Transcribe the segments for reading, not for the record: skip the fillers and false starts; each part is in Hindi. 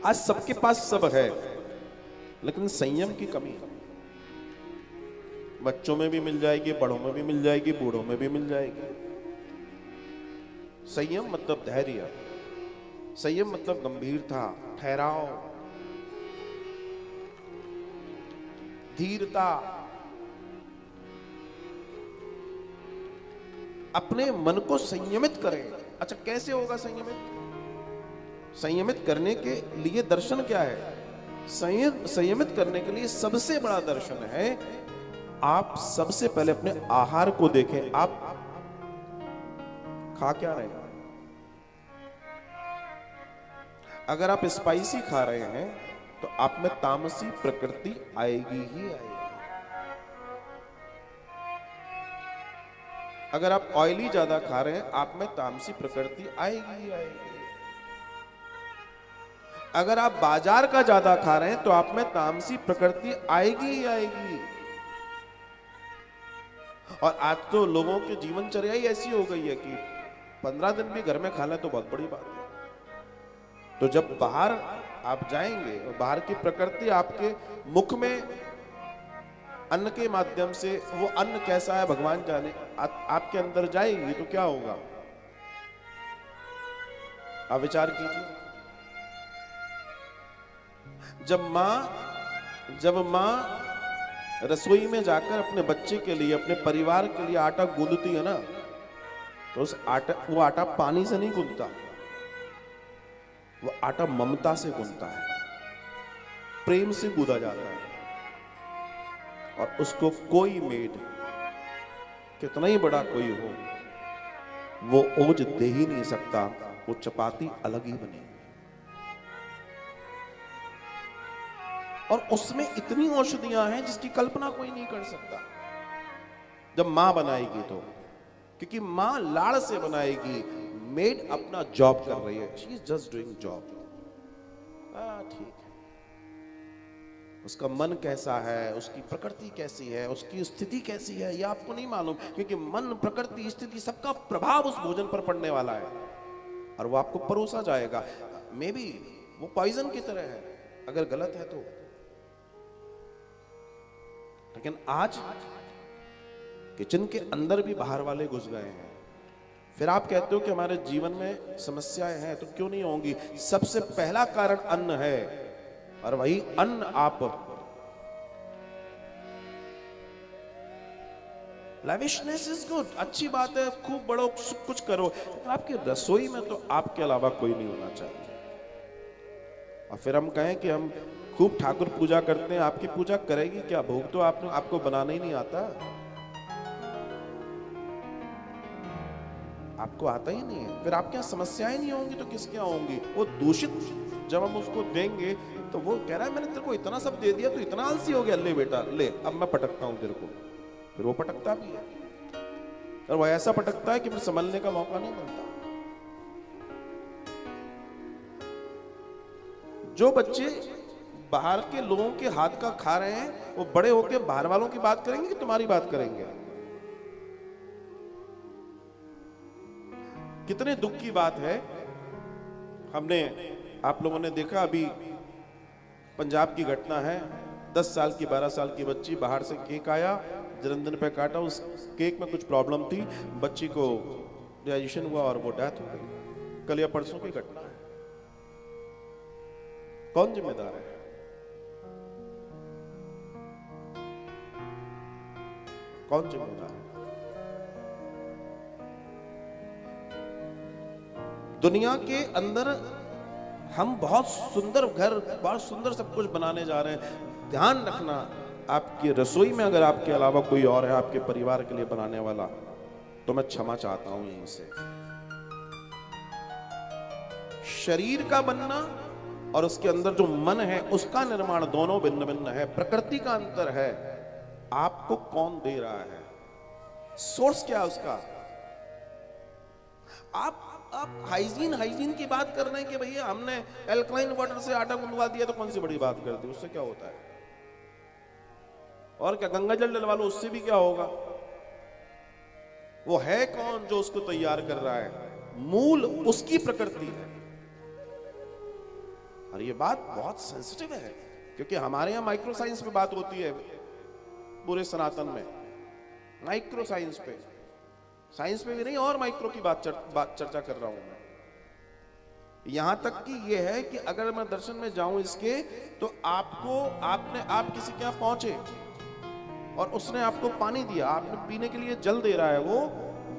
आज सबके पास सब है, लेकिन संयम की कमी है। बच्चों में भी मिल जाएगी, बड़ों में भी मिल जाएगी, बूढ़ों में भी मिल जाएगी। संयम मतलब धैर्य, संयम मतलब गंभीरता, ठहराव, धीरता। अपने मन को संयमित करें। अच्छा, कैसे होगा संयमित? संयमित करने के लिए दर्शन क्या है? संयमित करने के लिए सबसे बड़ा दर्शन है, आप सबसे पहले अपने आहार को देखें। आप खा क्या रहे हैं? अगर आप स्पाइसी खा रहे हैं तो आप में तामसी प्रकृति आएगी ही आएगी। अगर आप ऑयली ज्यादा खा रहे हैं, आप में तामसी प्रकृति आएगी ही आएगी। अगर आप बाजार का ज्यादा खा रहे हैं तो आप में तामसी प्रकृति आएगी ही आएगी। और आज तो लोगों की जीवनचर्या ही ऐसी हो गई है कि 15 दिन भी घर में खा लें तो बहुत बड़ी बात है। तो जब बाहर आप जाएंगे और बाहर की प्रकृति आपके मुख में अन्न के माध्यम से, वो अन्न कैसा है भगवान जाने, आपके अंदर जाएगी तो क्या होगा? आप विचार कीजिए। जब मां रसोई में जाकर अपने बच्चे के लिए, अपने परिवार के लिए आटा गूंदती है ना, तो वो आटा पानी से नहीं गूंदता, वो आटा ममता से गूंदता है, प्रेम से गूंदा जाता है। और उसको कोई मेड, कितना ही बड़ा कोई हो, वो ओज दे ही नहीं सकता, वो चपाती अलग ही बनेगी। और उसमें इतनी औषधियां हैं जिसकी कल्पना कोई नहीं कर सकता जब मां बनाएगी तो, क्योंकि मां लाड़ से बनाएगी। मेड अपना जॉब कर रही है, she is just doing job. ठीक है, उसका मन कैसा है, उसकी प्रकृति कैसी है, उसकी स्थिति कैसी है, ये आपको नहीं मालूम, क्योंकि मन, प्रकृति, स्थिति, सबका प्रभाव उस भोजन पर पड़ने वाला है और वो आपको परोसा जाएगा। मे बी वो पॉइजन की तरह है अगर गलत है तो। लेकिन आज किचन के अंदर भी बाहर वाले घुस गए हैं। फिर आप कहते हो कि हमारे जीवन में समस्याएं हैं, तो क्यों नहीं होंगी? सबसे पहला कारण अन्न है, और वही अन्न आप लैविशनेस इज गुड, अच्छी बात है, खूब बड़ो कुछ करो, लेकिन आपकी रसोई में तो आपके अलावा कोई नहीं होना चाहिए। और फिर हम कहें कि हम खूब ठाकुर पूजा करते हैं, आपकी पूजा करेगी क्या? भोग तो आपको बनाना ही नहीं आता, आपको आता ही नहीं है। फिर आपके यहाँ समस्याएं नहीं होंगी तो किसके यहाँ होंगी? वो दूषित जब हम उसको देंगे तो वो कह रहा है मैंने तेरे को इतना सब दे दिया, तो इतना आलसी हो गया, ले बेटा ले, अब मैं पटकता हूं तेरे को। फिर वो पटकता भी है, और वो ऐसा पटकता है कि फिर संभलने का मौका नहीं मिलता। जो बच्चे बाहर के लोगों के हाथ का खा रहे हैं, वो बड़े होकर बाहर वालों की बात करेंगे कि तुम्हारी बात करेंगे? कितने दुख की बात है। हमने, आप लोगों ने देखा, अभी पंजाब की घटना है, 10 साल की 12 साल की बच्ची, बाहर से केक आया, जन्मदिन पे काटा, उस केक में कुछ प्रॉब्लम थी, बच्ची को डाइजेशन हुआ और वो डेथ हो गई। कल या परसों की घटना है। कौन जिम्मेदार है? कौन जिम्मेदार है? दुनिया के अंदर हम बहुत सुंदर घर, बहुत सुंदर सब कुछ बनाने जा रहे हैं। ध्यान रखना, आपकी रसोई में अगर आपके अलावा कोई और है आपके परिवार के लिए बनाने वाला, तो मैं क्षमा चाहता हूं यहीं से। शरीर का बनना और उसके अंदर जो मन है उसका निर्माण, दोनों भिन्न भिन्न है, प्रकृति का अंतर है। आपको कौन दे रहा है? सोर्स क्या है उसका? आप हाइजीन की बात कर रहे हैं कि भैया हमने एल्कलाइन वाटर से आटा गुंदवा दिया, तो कौन सी बड़ी बात कर दी, उससे क्या होता है? और क्या, गंगा जल डलवा लो, उससे भी क्या होगा? वो है कौन जो उसको तैयार कर रहा है? मूल उसकी प्रकृति है। और ये बात बहुत सेंसिटिव है, क्योंकि हमारे यहाँ माइक्रो साइंस पे बात होती है पूरे सनातन में, माइक्रो साइंस पे, साइंस पे भी नहीं, और माइक्रो की बात चर्चा कर रहा हूं मैं। यहां तक कि ये है कि अगर मैं दर्शन में जाऊं इसके, तो आप किसी के यहां पहुंचे और उसने आपको पानी दिया, आपने पीने के लिए जल दे रहा है,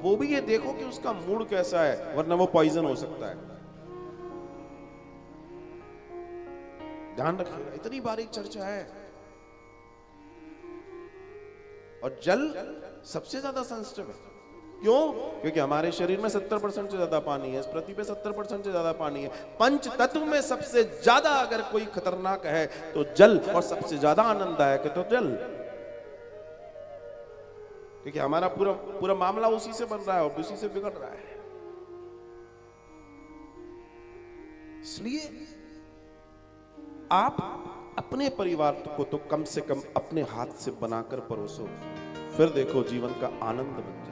वो भी ये देखो कि उसका मूड कैसा है, वरना वो पॉइजन हो सकता है। ध्यान रखिएगा, इतनी बारीक चर्चा है। और जल सबसे ज्यादा सेंसिटिव है। क्यों? क्योंकि हमारे शरीर में 70% से ज्यादा पानी है, इस पृथ्वी पे 70% से ज्यादा पानी है। पंच तत्व में सबसे ज्यादा अगर कोई खतरनाक है तो जल, और सबसे ज्यादा आनंददायक है तो जल, क्योंकि हमारा पूरा मामला उसी से बन रहा है और उसी से बिगड़ रहा है। इसलिए आप अपने परिवार को तो कम से कम अपने हाथ से बनाकर परोसो, फिर देखो जीवन का आनंद बन जाए।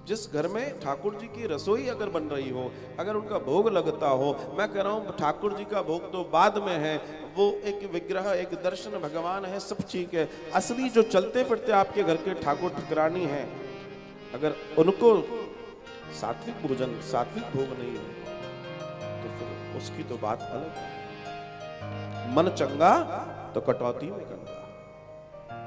जिस घर में ठाकुर जी की रसोई अगर बन रही हो, अगर उनका भोग लगता हो, मैं कह रहा हूं ठाकुर जी का भोग तो बाद में है, वो एक विग्रह, एक दर्शन भगवान है, सब ठीक है। असली जो चलते फिरते आपके घर के ठाकुर ठकुरानी है, अगर उनको सात्विक भोजन, सात्विक भोग नहीं है, तो फिर उसकी तो बात अलग है। मन चंगा तो कटौती में गंगा।